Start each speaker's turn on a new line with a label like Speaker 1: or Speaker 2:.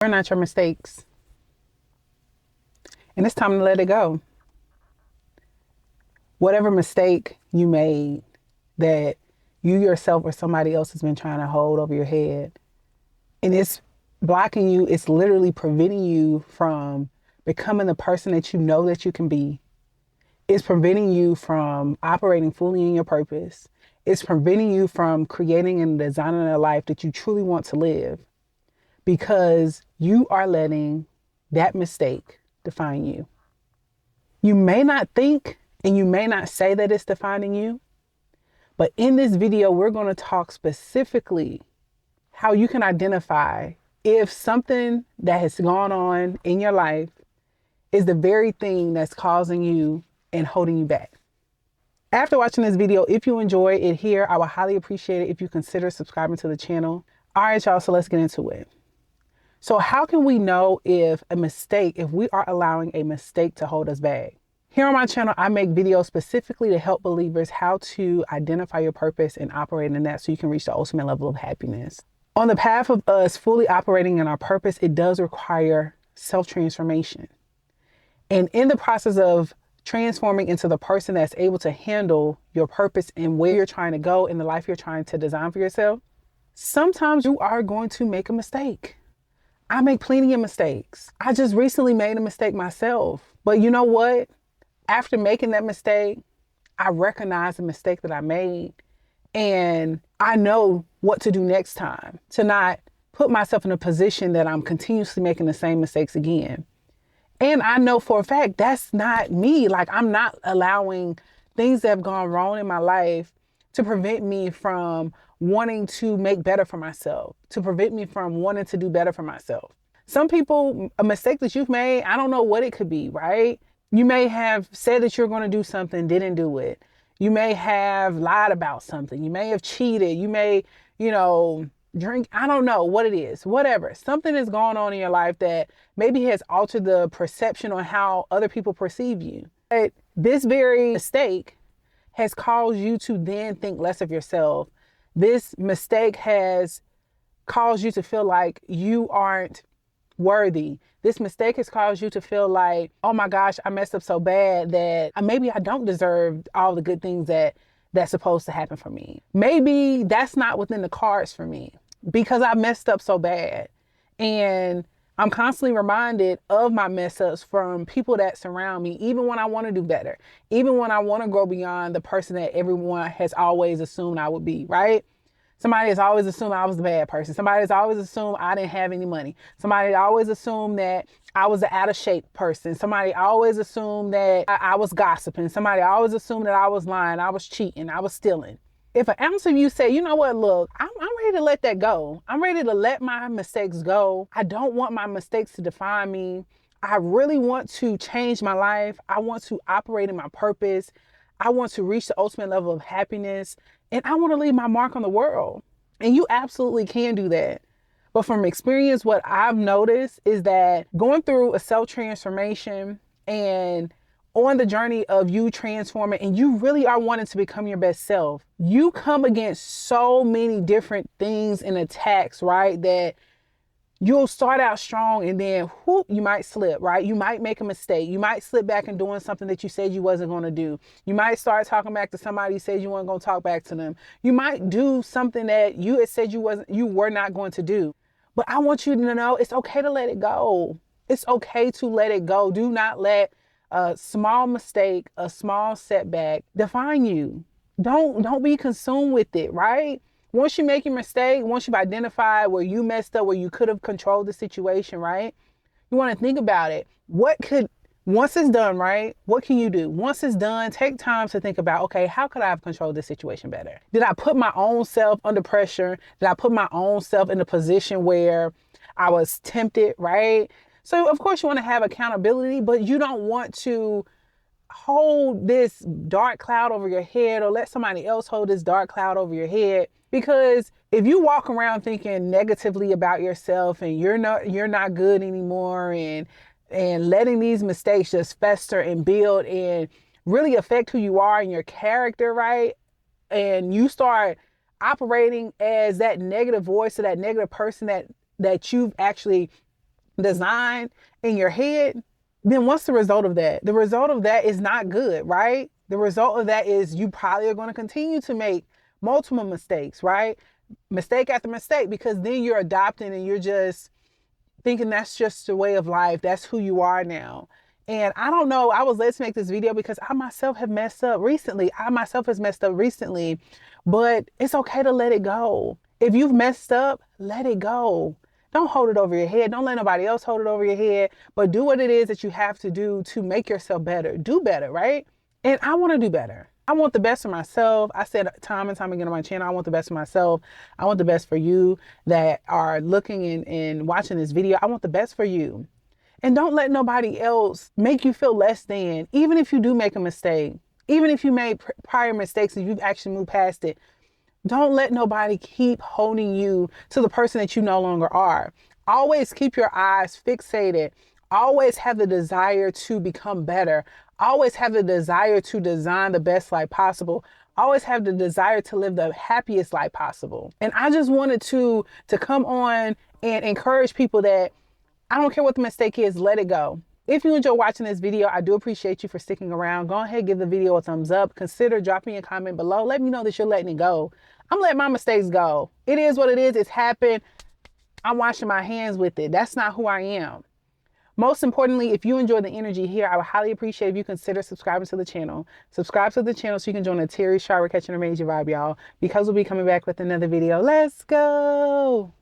Speaker 1: They're not your mistakes. And it's time to let it go. Whatever mistake you made that you yourself or somebody else has been trying to hold over your head, and it's blocking you, it's literally preventing you from becoming the person that you know that you can be. It's preventing you from operating fully in your purpose. It's preventing you from creating and designing a life that you truly want to live because you are letting that mistake define you. You may not think and you may not say that it's defining you, but in this video, we're going to talk specifically how you can identify if something that has gone on in your life is the very thing that's causing you and holding you back. After watching this video, if you enjoy it here, I would highly appreciate it if you consider subscribing to the channel. All right, y'all, so let's get into it. So how can we know if we are allowing a mistake to hold us back? Here on my channel, I make videos specifically to help believers how to identify your purpose and operate in that so you can reach the ultimate level of happiness. On the path of us fully operating in our purpose, it does require self-transformation. And in the process of transforming into the person that's able to handle your purpose and where you're trying to go in the life you're trying to design for yourself, sometimes you are going to make a mistake. I make plenty of mistakes. I just recently made a mistake myself. But you know what? After making that mistake, I recognize the mistake that I made and I know what to do next time to not put myself in a position that I'm continuously making the same mistakes again. And I know for a fact that's not me. Like, I'm not allowing things that have gone wrong in my life to prevent me from wanting to make better for myself, to prevent me from wanting to do better for myself. Some people, a mistake that you've made, I don't know what it could be, right? You may have said that you're going to do something, didn't do it. You may have lied about something. You may have cheated. You may, drink. I don't know what it is, whatever. Something is going on in your life that maybe has altered the perception on how other people perceive you. But this very mistake has caused you to then think less of yourself. This mistake has caused you to feel like you aren't worthy. This mistake has caused you to feel like, oh my gosh, I messed up so bad that maybe I don't deserve all the good things that's supposed to happen for me. Maybe that's not within the cards for me because I messed up so bad. And I'm constantly reminded of my mess ups from people that surround me, even when I want to do better, even when I want to grow beyond the person that everyone has always assumed I would be, right? Somebody has always assumed I was the bad person. Somebody has always assumed I didn't have any money. Somebody always assumed that I was the out of shape person. Somebody always assumed that I was gossiping. Somebody always assumed that I was lying, I was cheating, I was stealing. If an ounce of you say, you know what, look, I'm ready to let that go. I'm ready to let my mistakes go. I don't want my mistakes to define me. I really want to change my life. I want to operate in my purpose. I want to reach the ultimate level of happiness. And I want to leave my mark on the world. And you absolutely can do that. But from experience, what I've noticed is that going through a self-transformation and on the journey of you transforming and you really are wanting to become your best self, you come against so many different things and attacks, right? That you'll start out strong and then whoop, you might slip, right? You might make a mistake. You might slip back and doing something that you said you wasn't going to do. You might start talking back to somebody you said you weren't going to talk back to them. You might do something that you had said you were not going to do. But I want you to know it's okay to let it go. It's okay to let it go. Do not let a small mistake, a small setback define you. Don't be consumed with it, right? Once you make your mistake, once you've identified where you messed up, where you could have controlled the situation, right? You want to think about it. Once it's done, right? What can you do? Once it's done, take time to think about, okay, how could I have controlled this situation better? Did I put my own self under pressure? Did I put my own self in a position where I was tempted, right? So of course you want to have accountability, but you don't want to hold this dark cloud over your head or let somebody else hold this dark cloud over your head. Because if you walk around thinking negatively about yourself and you're not good anymore and letting these mistakes just fester and build and really affect who you are and your character, right? And you start operating as that negative voice or that negative person that you've actually design in your head, then what's the result of that? The result of that is not good, right? The result of that is you probably are going to continue to make multiple mistakes, right? Mistake after mistake, because then you're adopting and you're just thinking that's just the way of life. That's who you are now. And I don't know, I was led to make this video because I myself have messed up recently. I myself has messed up recently, but it's okay to let it go. If you've messed up, let it go. Don't hold it over your head. Don't let nobody else hold it over your head, but do what it is that you have to do to make yourself better. Do better, right? And I want to do better. I want the best for myself. I said time and time again on my channel, I want the best for myself. I want the best for you that are looking and watching this video. I want the best for you. And don't let nobody else make you feel less than, even if you do make a mistake, even if you made prior mistakes and you've actually moved past it. Don't let nobody keep holding you to the person that you no longer are. Always keep your eyes fixated. Always have the desire to become better. Always have the desire to design the best life possible. Always have the desire to live the happiest life possible. And I just wanted to come on and encourage people that I don't care what the mistake is, let it go. If you enjoy watching this video, I do appreciate you for sticking around. Go ahead, give the video a thumbs up. Consider dropping a comment below. Let me know that you're letting it go. I'm letting my mistakes go. It is what it is. It's happened. I'm washing my hands with it. That's not who I am. Most importantly, if you enjoy the energy here, I would highly appreciate if you consider subscribing to the channel. Subscribe to the channel so you can join the Terry Sharp Catching a Major Vibe, y'all, because we'll be coming back with another video. Let's go.